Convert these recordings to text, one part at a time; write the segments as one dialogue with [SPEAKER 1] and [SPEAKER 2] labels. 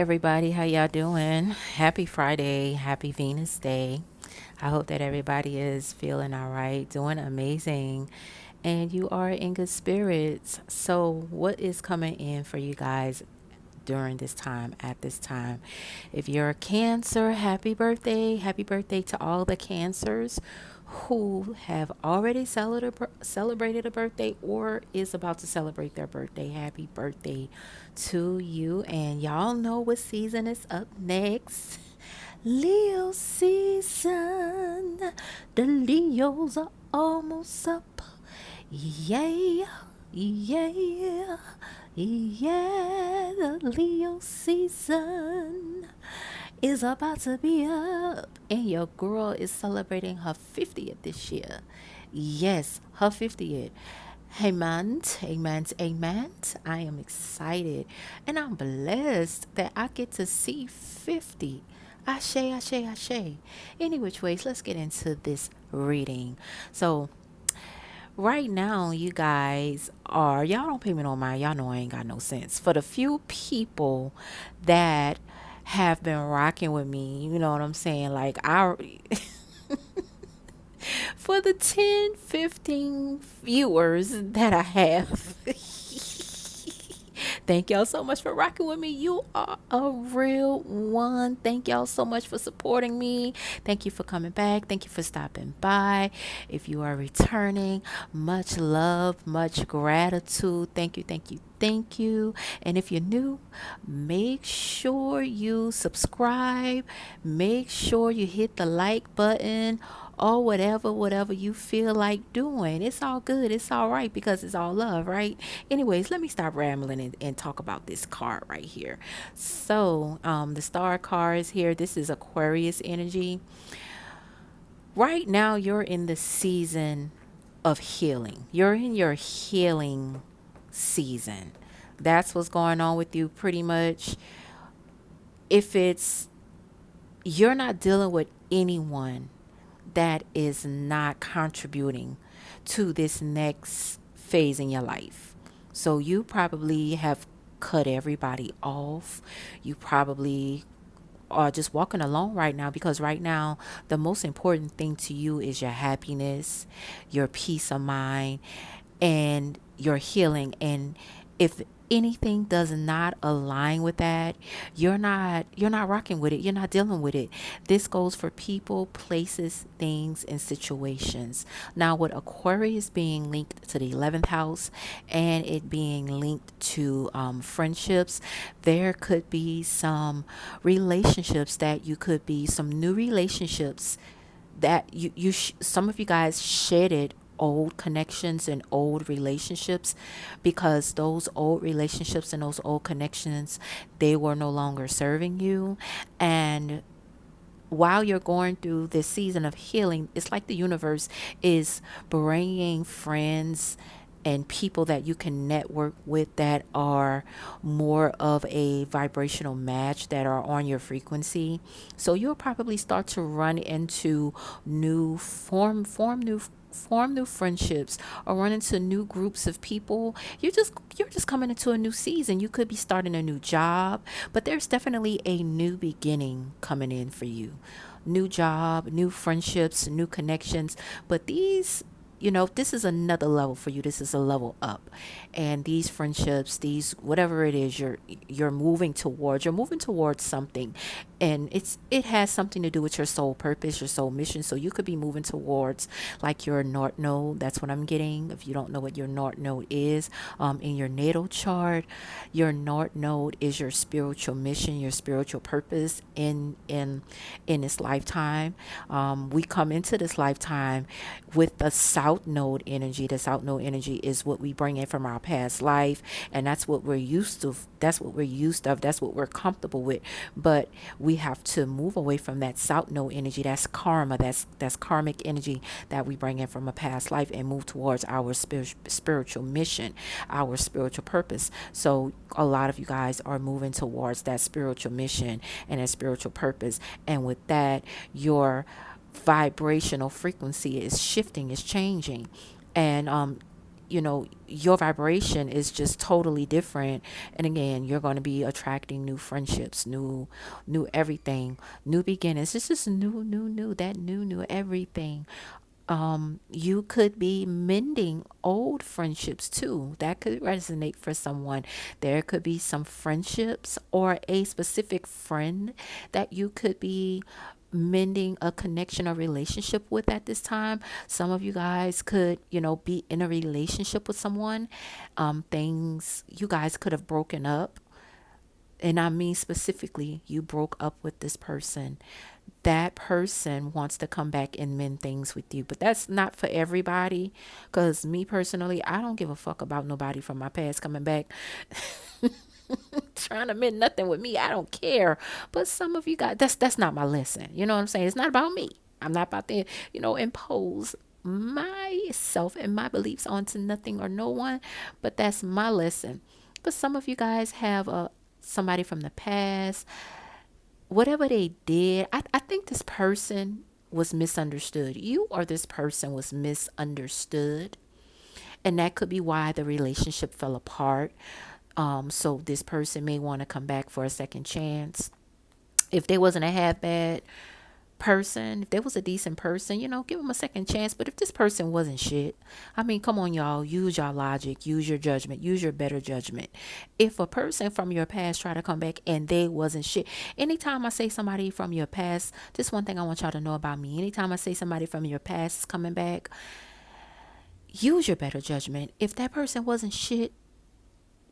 [SPEAKER 1] everybody. How y'all doing? Happy Friday. Happy Venus Day. I hope that everybody is feeling all right, doing amazing, and you are in good spirits. So, what is coming in for you guys during this time, at this time? If you're a Cancer, happy birthday. Happy birthday to all the Cancers who have already celebrated a birthday or is about to celebrate their birthday. Happy birthday to you. And y'all know what season is up next. Leo season. The Leos are almost up. Yeah, yeah, yeah. The Leo season is about to be up, and your girl is celebrating her 50th this year. Yes, her 50th. Amen, amen, amen. I am excited and I'm blessed that I get to see 50. Ashe, ashe, ashe. Any which ways, let's get into this reading. So, right now, you guys are, y'all don't pay me no mind. Y'all know I ain't got no sense. For the few people that have been rocking with me, you know what I'm saying? Like, for the 10, 15 viewers that I have. Thank y'all so much for rocking with me. You are a real one. Thank y'all so much for supporting me. Thank you for coming back. Thank you for stopping by. If you are returning, much love, much gratitude. Thank you, thank you, thank you. And if you're new, make sure you subscribe. Make sure you hit the like button or whatever you feel like doing. It's all good. It's all right because it's all love, right? Anyways, let me stop rambling and talk about this card right here. So, the star card is here. This is Aquarius energy. Right now, you're in the season of healing. You're in your healing season. That's what's going on with you pretty much. If it's you're not dealing with anyone that is not contributing to this next phase in your life. So you probably have cut everybody off. You probably are just walking alone right now because right now the most important thing to you is your happiness, your peace of mind, and your healing. And if anything does not align with that, you're not rocking with it. You're not dealing with it. This goes for people, places, things, and situations. Now, with Aquarius being linked to the 11th house and it being linked to friendships, there could be some relationships that you could be some new relationships that some of you guys shedded old connections and old relationships because those old relationships and those old connections, they were no longer serving you. And while you're going through this season of healing, it's like the universe is bringing friends and people that you can network with that are more of a vibrational match, that are on your frequency. So you'll probably start to run into new form new friendships or run into new groups of people. You're just coming into a new season. You could be starting a new job, but there's definitely a new beginning coming in for you. New job, new friendships, new connections. But this is another level for you. This is a level up. And these friendships, these whatever it is you're moving towards something. And it has something to do with your soul purpose, your soul mission. So you could be moving towards like your North Node. That's what I'm getting. If you don't know what your North Node is, in your natal chart, your North Node is your spiritual mission, your spiritual purpose in this lifetime. We come into this lifetime with the South Node energy. The South Node energy is what we bring in from our past life, and that's what we're used to. That's what we're used of. That's what we're comfortable with. But we have to move away from that South Node energy. That's karma. That's karmic energy that we bring in from a past life and move towards our spiritual mission, our spiritual purpose. So a lot of you guys are moving towards that spiritual mission and that spiritual purpose, and with that, your vibrational frequency is shifting, is changing. And your vibration is just totally different. And again, you're going to be attracting new friendships, new everything, new beginnings. It's just new, that new everything. You could be mending old friendships too. That could resonate for someone. There could be some friendships or a specific friend that you could be mending a connection or relationship with at this time. Some of you guys could, be in a relationship with someone. Things you guys could have broken up, and I mean specifically, you broke up with this person. That person wants to come back and mend things with you, but that's not for everybody. Because me personally, I don't give a fuck about nobody from my past coming back trying to mend nothing with me. I don't care. But some of you guys, that's not my lesson. You know what I'm saying? It's not about me. I'm not about to, impose myself and my beliefs onto nothing or no one. But that's my lesson. But some of you guys have somebody from the past, whatever they did. I think this person was misunderstood. You or this person was misunderstood. And that could be why the relationship fell apart. So this person may want to come back for a second chance. If they wasn't a half bad person, if there was a decent person, give them a second chance. But if this person wasn't shit, I mean, come on, y'all, use your logic, use your judgment, use your better judgment. If a person from your past try to come back and they wasn't shit, anytime I say somebody from your past, just one thing I want y'all to know about me, anytime I say somebody from your past is coming back, use your better judgment. If that person wasn't shit,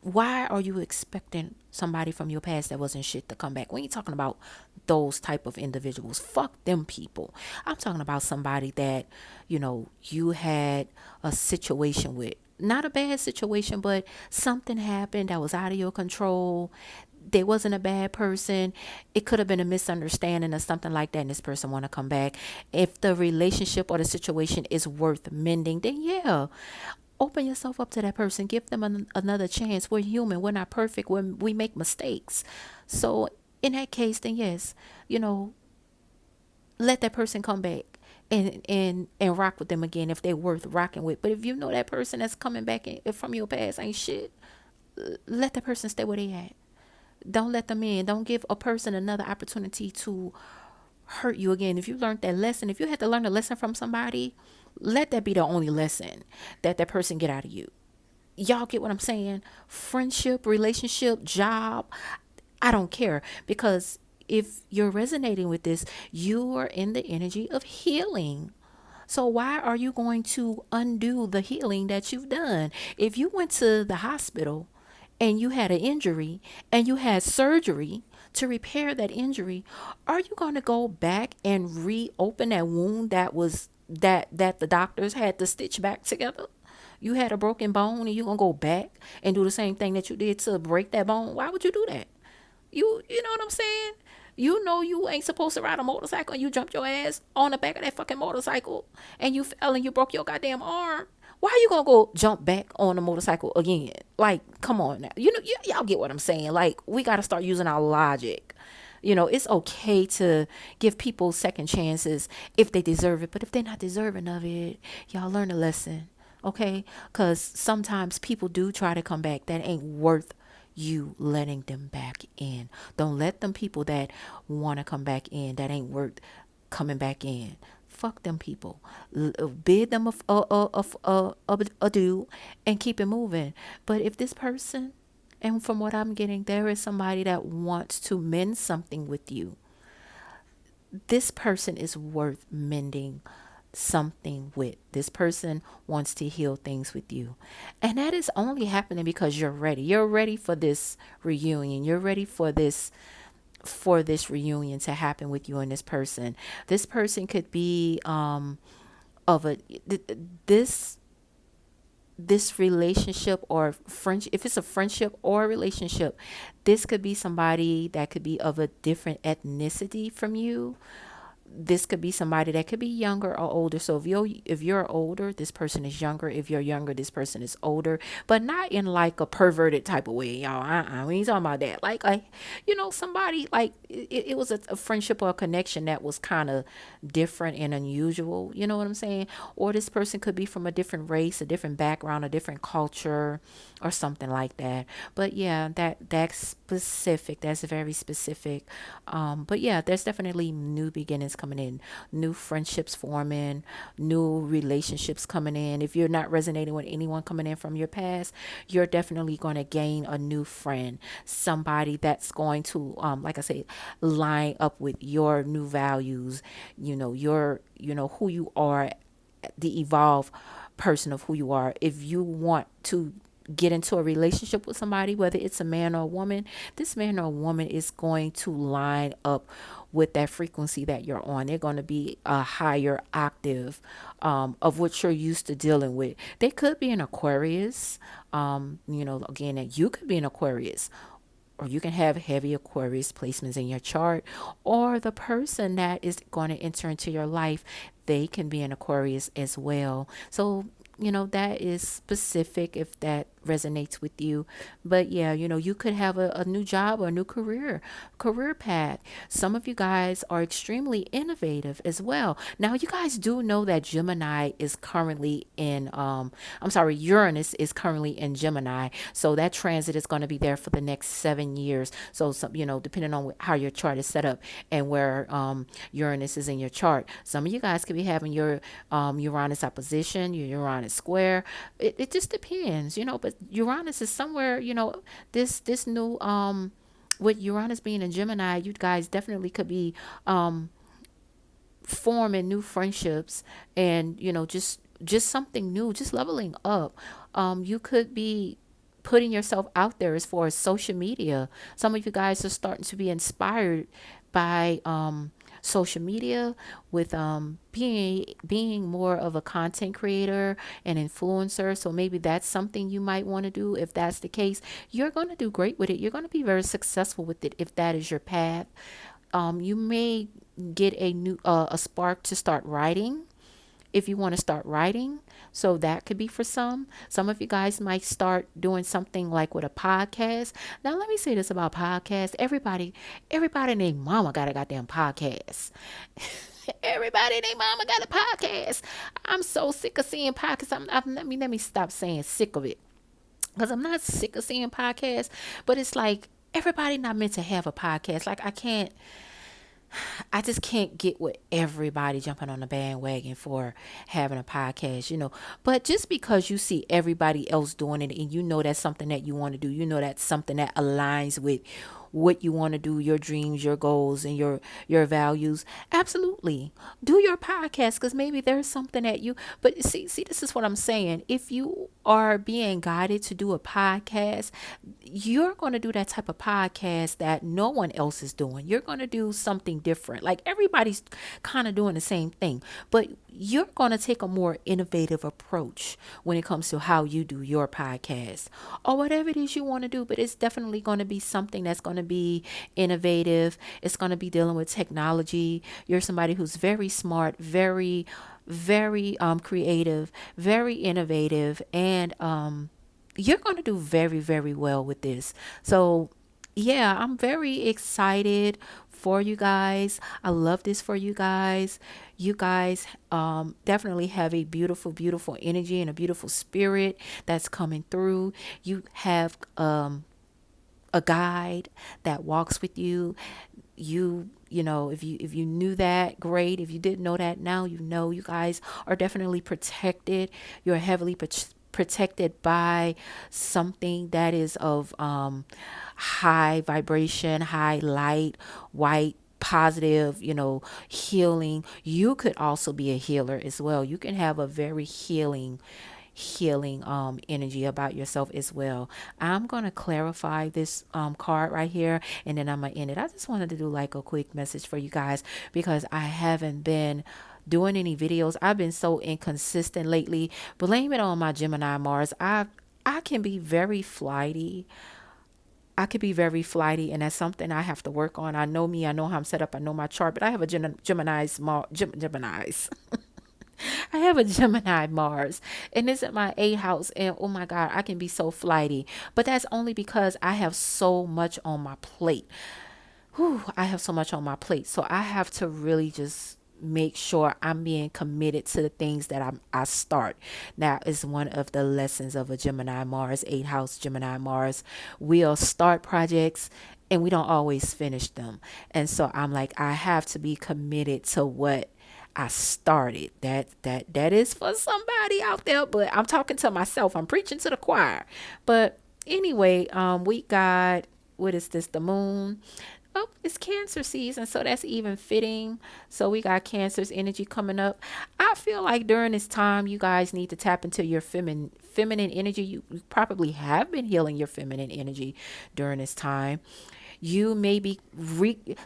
[SPEAKER 1] why are you expecting somebody from your past that wasn't shit to come back? We ain't talking about those type of individuals. Fuck them people. I'm talking about somebody that, you had a situation with. Not a bad situation, but something happened that was out of your control. They wasn't a bad person. It could have been a misunderstanding or something like that, and this person want to come back. If the relationship or the situation is worth mending, then yeah, open yourself up to that person. Give them another chance. We're human. We're not perfect. We make mistakes. So in that case, then yes, let that person come back and rock with them again if they're worth rocking with. But if you know that person that's coming back from your past ain't shit, let that person stay where they at. Don't let them in. Don't give a person another opportunity to hurt you again. If you learned that lesson, if you had to learn a lesson from somebody, let that be the only lesson that person get out of you. Y'all get what I'm saying? Friendship, relationship, job, I don't care. Because if you're resonating with this, you are in the energy of healing. So why are you going to undo the healing that you've done? If you went to the hospital and you had an injury and you had surgery to repair that injury, are you going to go back and reopen that wound that the doctors had to stitch back together? You had a broken bone and you going to go back and do the same thing that you did to break that bone? Why would you do that? You know what I'm saying? You know you ain't supposed to ride a motorcycle and you jumped your ass on the back of that fucking motorcycle and you fell and you broke your goddamn arm. Why are you gonna go jump back on a motorcycle again? Like, come on now. Y'all get what I'm saying. Like, we gotta start using our logic. It's okay to give people second chances if they deserve it, but if they're not deserving of it, y'all learn a lesson. Okay? Because sometimes people do try to come back that ain't worth you letting them back in. Don't let them people that want to come back in that ain't worth coming back in. Fuck them people. Bid them a do and keep it moving. But if this person, and from what I'm getting, there is somebody that wants to mend something with you. This person is worth mending something with. This person wants to heal things with you. And that is only happening because you're ready. You're ready for this reunion. You're ready for this reunion to happen with you and this person. This person could be of a this relationship or friendship. If it's a friendship or a relationship, this could be somebody that could be of a different ethnicity from you. this could be somebody that could be younger or older. So if you're older, this person is younger. If you're younger, this person is older, but not in like a perverted type of way, y'all. We ain't talking about that. Like somebody like it was a friendship or a connection that was kind of different and unusual. You know what I'm saying? Or this person could be from a different race, a different background, a different culture, or something like that. But yeah, that's specific. That's very specific. But yeah, there's definitely new beginnings coming in, new friendships forming, new relationships coming in. If you're not resonating with anyone coming in from your past, you're definitely going to gain a new friend, somebody that's going to, like I say, line up with your new values. Who you are, the evolved person of who you are. If you want to get into a relationship with somebody, whether it's a man or a woman, this man or woman is going to line up with that frequency that you're on. They're going to be a higher octave of what you're used to dealing with. They could be an Aquarius. Again, that you could be an Aquarius, or you can have heavy Aquarius placements in your chart, or the person that is going to enter into your life, they can be an Aquarius as well. So, that is specific if that resonates with you. But yeah, you could have a new job or a new career path. Some of you guys are extremely innovative as well. Now, you guys do know that Gemini is currently in, I'm sorry, Uranus is currently in Gemini. So that transit is going to be there for the next 7 years. So, depending on how your chart is set up and where Uranus is in your chart, some of you guys could be having your Uranus opposition, your Uranus square. It just depends, but Uranus is somewhere, this new with Uranus being in Gemini, you guys definitely could be forming new friendships, and just something new, just leveling up. You could be putting yourself out there as far as social media. Some of you guys are starting to be inspired by social media, with being more of a content creator and influencer. So maybe that's something you might want to do. If that's the case, you're going to do great with it. You're going to be very successful with it if that is your path. You may get a spark to start writing, if you want to start writing. So that could be for some of you guys might start doing something like with a podcast. Now let me say this about podcasts. Everybody named mama got a goddamn podcast. Everybody named mama got a podcast. I'm so sick of seeing podcasts. Let me stop saying sick of it, because I'm not sick of seeing podcasts, but it's like everybody not meant to have a podcast. Like I just can't get with everybody jumping on the bandwagon for having a podcast. But just because you see everybody else doing it, and that's something that you want to do, that's something that aligns with what you want to do, your dreams, your goals, and your values, absolutely do your podcast, because maybe there's something that but see, this is what I'm saying. If you are being guided to do a podcast, you're going to do that type of podcast that no one else is doing. You're going to do something different. Like everybody's kind of doing the same thing, but you're going to take a more innovative approach when it comes to how you do your podcast, or whatever it is you want to do. But it's definitely going to be something that's going to be innovative. It's going to be dealing with technology. You're somebody who's very smart, very, very creative, very innovative, and you're going to do very, very well with this. So yeah, I'm very excited for you guys. I love this for you guys. You guys definitely have a beautiful, beautiful energy and a beautiful spirit that's coming through. You have a guide that walks with you. If you knew that, great. If you didn't know that, now you guys are definitely protected. You're heavily protected by something that is of high vibration, high light, white, positive, healing. You could also be a healer as well. You can have a very healing energy about yourself as well. I'm going to clarify this card right here, and then I'm going to end it. I just wanted to do like a quick message for you guys, because I haven't been doing any videos. I've been so inconsistent lately. Blame it on my Gemini Mars. I can be very flighty. I could be very flighty, and that's something I have to work on. I know me, I know how I'm set up, I know my chart, but I have a Gemini's. I have a Gemini Mars, and it's in my eighth house. And oh my God, I can be so flighty, but that's only because I have so much on my plate. Whew, I have so much on my plate. So I have to really just make sure I'm being committed to the things that I start. Now is one of the lessons of a Gemini Mars, eighth house Gemini Mars. We'll start projects and we don't always finish them. And so I'm like, I have to be committed to what I started. That is for somebody out there, but I'm talking to myself. I'm preaching to the choir. But anyway, we got, what is this? The moon. Oh, it's Cancer season, so that's even fitting. So we got Cancer's energy coming up. I feel like during this time, you guys need to tap into your feminine energy. You probably have been healing your feminine energy during this time. You may be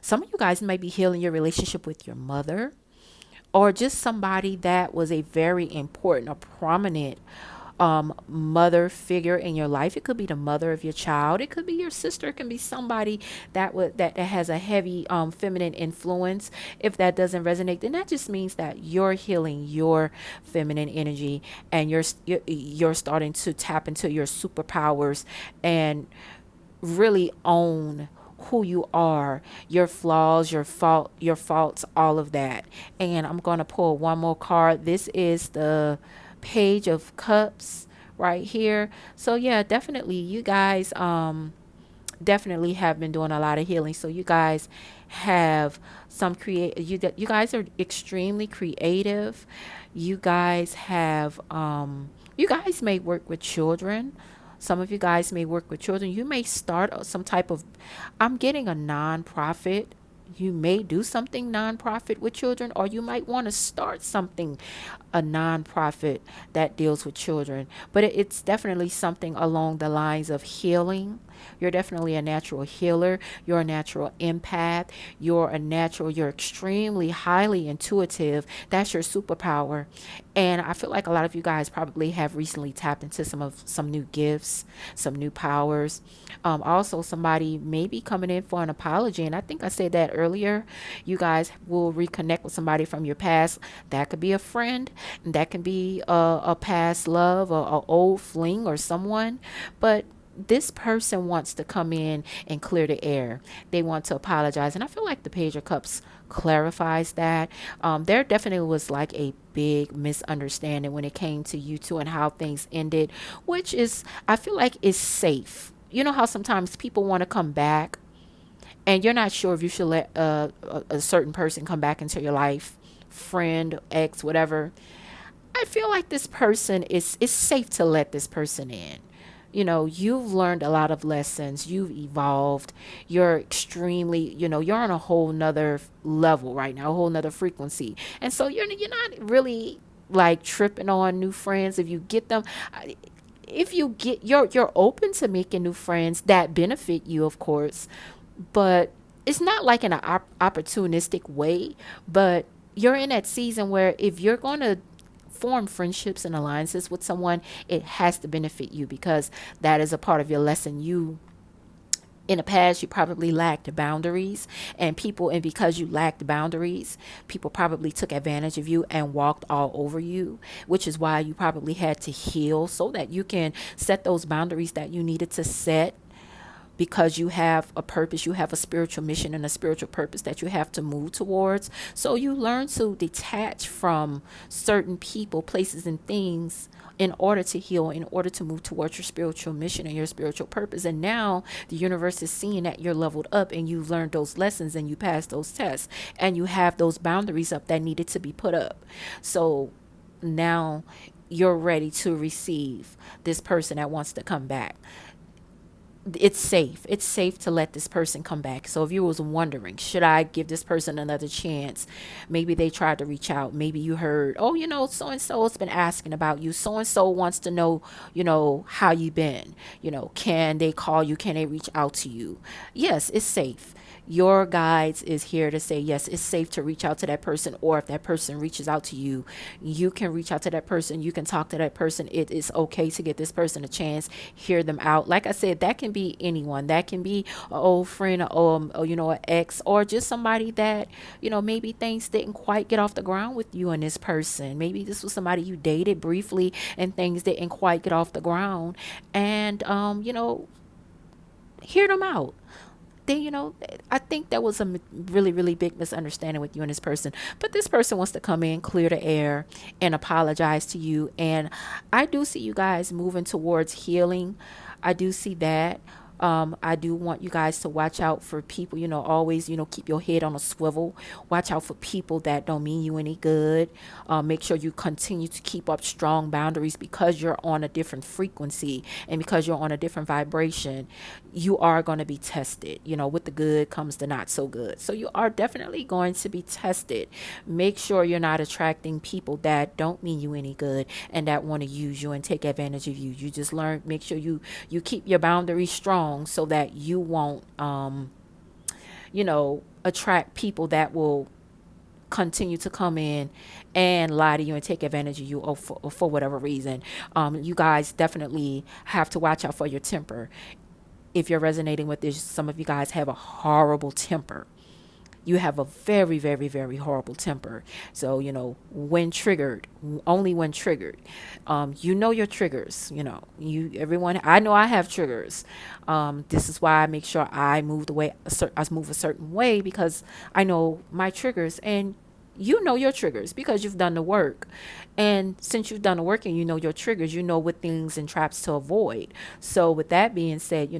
[SPEAKER 1] some of you guys may be healing your relationship with your mother, or just somebody that was a very important or prominent mother figure in your life. It could be the mother of your child. It could be your sister. It can be somebody that has a heavy feminine influence. If that doesn't resonate, then that just means that you're healing your feminine energy, and you're starting to tap into your superpowers and really own who you are, your flaws, your faults, all of that. And I'm going to pull one more card. This is the Page of Cups right here. So yeah, definitely you guys definitely have been doing a lot of healing. So you guys have some you guys are extremely creative. You guys have you guys may work with children. Some of you guys may work with children. You may start some type of, I'm getting a nonprofit. You may do something nonprofit with children, or you might want to start something, a nonprofit that deals with children. But it's definitely something along the lines of healing. You're definitely a natural healer. You're a natural empath. You're extremely highly intuitive. That's your superpower. And I feel like a lot of you guys probably have recently tapped into some new gifts, some new powers. Also, somebody may be coming in for an apology. And I think I said that earlier. You guys will reconnect with somebody from your past. That could be a friend. That can be a past love, or an old fling, or someone. But this person wants to come in and clear the air. They want to apologize. And I feel like the Page of Cups clarifies that. There definitely was like a big misunderstanding when it came to you two and how things ended, which is, I feel like, is safe. You know how sometimes people want to come back and you're not sure if you should let a certain person come back into your life, friend, ex, whatever. I feel like this person is, it's safe to let this person in. You know, you've learned a lot of lessons, you've evolved, you're extremely, you're on a whole nother level right now, a whole nother frequency. And so you're not really like tripping on new friends if you get them. If you get, you're open to making new friends that benefit you, of course, but it's not like in an opportunistic way. But you're in that season where if you're going to form friendships and alliances with someone, it has to benefit you, because that is a part of your lesson. You, in the past, you probably lacked boundaries, and because you lacked boundaries, people probably took advantage of you and walked all over you, which is why you probably had to heal so that you can set those boundaries that you needed to set, because you have a purpose, you have a spiritual mission and a spiritual purpose that you have to move towards. So you learn to detach from certain people, places, and things in order to heal, in order to move towards your spiritual mission and your spiritual purpose. And now the universe is seeing that you're leveled up and you've learned those lessons and you passed those tests and you have those boundaries up that needed to be put up. So now you're ready to receive this person that wants to come back. It's safe to let this person come back. So if you was wondering, should I give this person another chance, maybe they tried to reach out, maybe you heard, oh, so and so has been asking about you, so and so wants to know, how you been, can they call you, can they reach out to you? Yes, it's safe. Your guides is here to say, yes, it's safe to reach out to that person. Or if that person reaches out to you, you can reach out to that person. You can talk to that person. It is okay to get this person a chance, hear them out. Like I said, that can be anyone. That can be an old friend, or an ex, or just somebody that, maybe things didn't quite get off the ground with you and this person. Maybe this was somebody you dated briefly and things didn't quite get off the ground. And, hear them out. Then, I think that was a really, really big misunderstanding with you and this person. But this person wants to come in, clear the air, and apologize to you. And I do see you guys moving towards healing. I do see that. I do want you guys to watch out for people, always, keep your head on a swivel. Watch out for people that don't mean you any good. Make sure you continue to keep up strong boundaries, because you're on a different frequency and because you're on a different vibration. You are going to be tested. With the good comes the not so good. So you are definitely going to be tested. Make sure you're not attracting people that don't mean you any good and that want to use you and take advantage of you. You just make sure you keep your boundaries strong, so that you won't attract people that will continue to come in and lie to you and take advantage of you, or for whatever reason. You guys definitely have to watch out for your temper. If you're resonating with this, some of you guys have a horrible temper. You have a very, very, very horrible temper. So, when triggered, only when triggered, your triggers. Everyone, I know I have triggers. This is why I make sure I move the way I move a certain way, because I know my triggers, and you know your triggers because you've done the work. And since you've done the work and you know your triggers, you know what things and traps to avoid. So with that being said,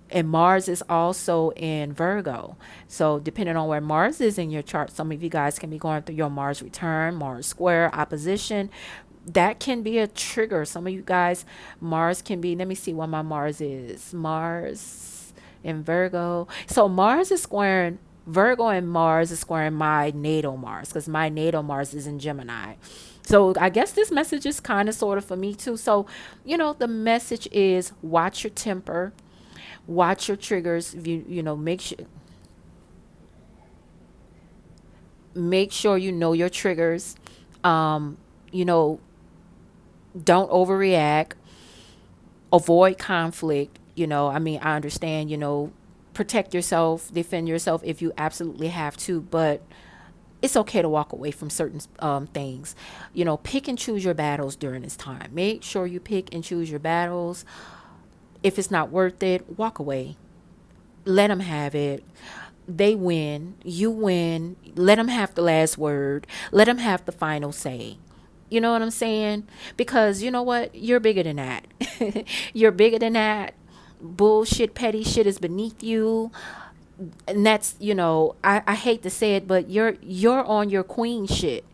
[SPEAKER 1] and Mars is also in Virgo. So depending on where Mars is in your chart, some of you guys can be going through your Mars return, Mars square, opposition. That can be a trigger. Some of you guys, Mars can be, let me see what my Mars is. Mars in Virgo. So Mars is squaring Virgo, and Mars is squaring my natal Mars, because my natal Mars is in Gemini. So I guess this message is kind of sort of for me too. So, the message is watch your temper. Watch your triggers. Make sure you know your triggers. Um, you know, don't overreact. Avoid conflict. I understand. Protect yourself, defend yourself if you absolutely have to, but it's okay to walk away from certain things. Pick and choose your battles during this time. Make sure you pick and choose your battles. If it's not worth it, walk away. Let them have it. They win. You win. Let them have the last word. Let them have the final say. You know what I'm saying? Because you know what? You're bigger than that. You're bigger than that. Bullshit, petty shit is beneath you. And that's, I hate to say it, but you're on your queen shit.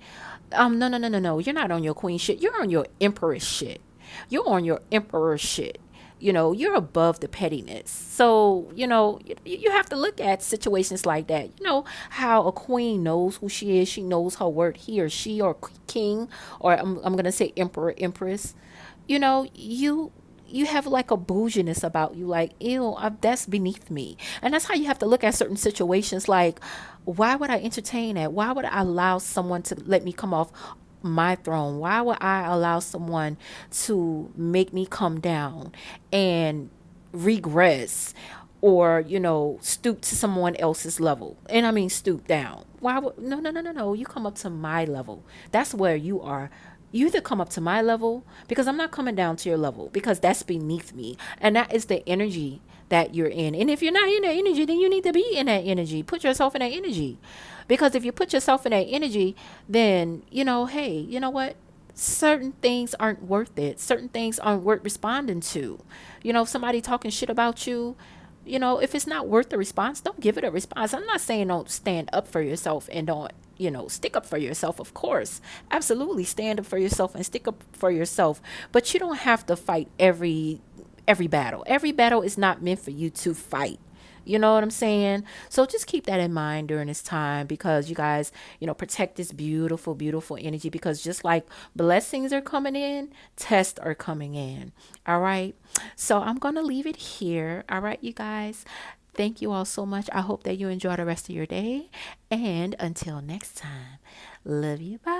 [SPEAKER 1] No, no, no, no, no. You're not on your queen shit. You're on your empress shit. You're on your emperor shit. You're above the pettiness. So, you have to look at situations like that. How a queen knows who she is. She knows her worth. He or she, or king, or I'm going to say emperor, empress. You have like a bouginess about you, like, ew, that's beneath me. And that's how you have to look at certain situations. Like, why would I entertain that? Why would I allow someone to let me come off my throne? Why would I allow someone to make me come down and regress, or stoop to someone else's level? And I mean stoop down. Why would, no, no, no, no, no, you come up to my level. That's where you are. You either come up to my level, because I'm not coming down to your level, because that's beneath me. And that is the energy that you're in. And if you're not in that energy, then you need to be in that energy. Put yourself in that energy. Because if you put yourself in that energy, then, hey, you know what? Certain things aren't worth it. Certain things aren't worth responding to. If somebody talking shit about you, if it's not worth the response, don't give it a response. I'm not saying don't stand up for yourself and don't, stick up for yourself. Of course, absolutely stand up for yourself and stick up for yourself. But you don't have to fight every battle. Every battle is not meant for you to fight. You know what I'm saying? So just keep that in mind during this time, because you guys, protect this beautiful, beautiful energy, because just like blessings are coming in, tests are coming in. All right. So I'm going to leave it here. All right, you guys. Thank you all so much. I hope that you enjoy the rest of your day. And until next time, love you. Bye.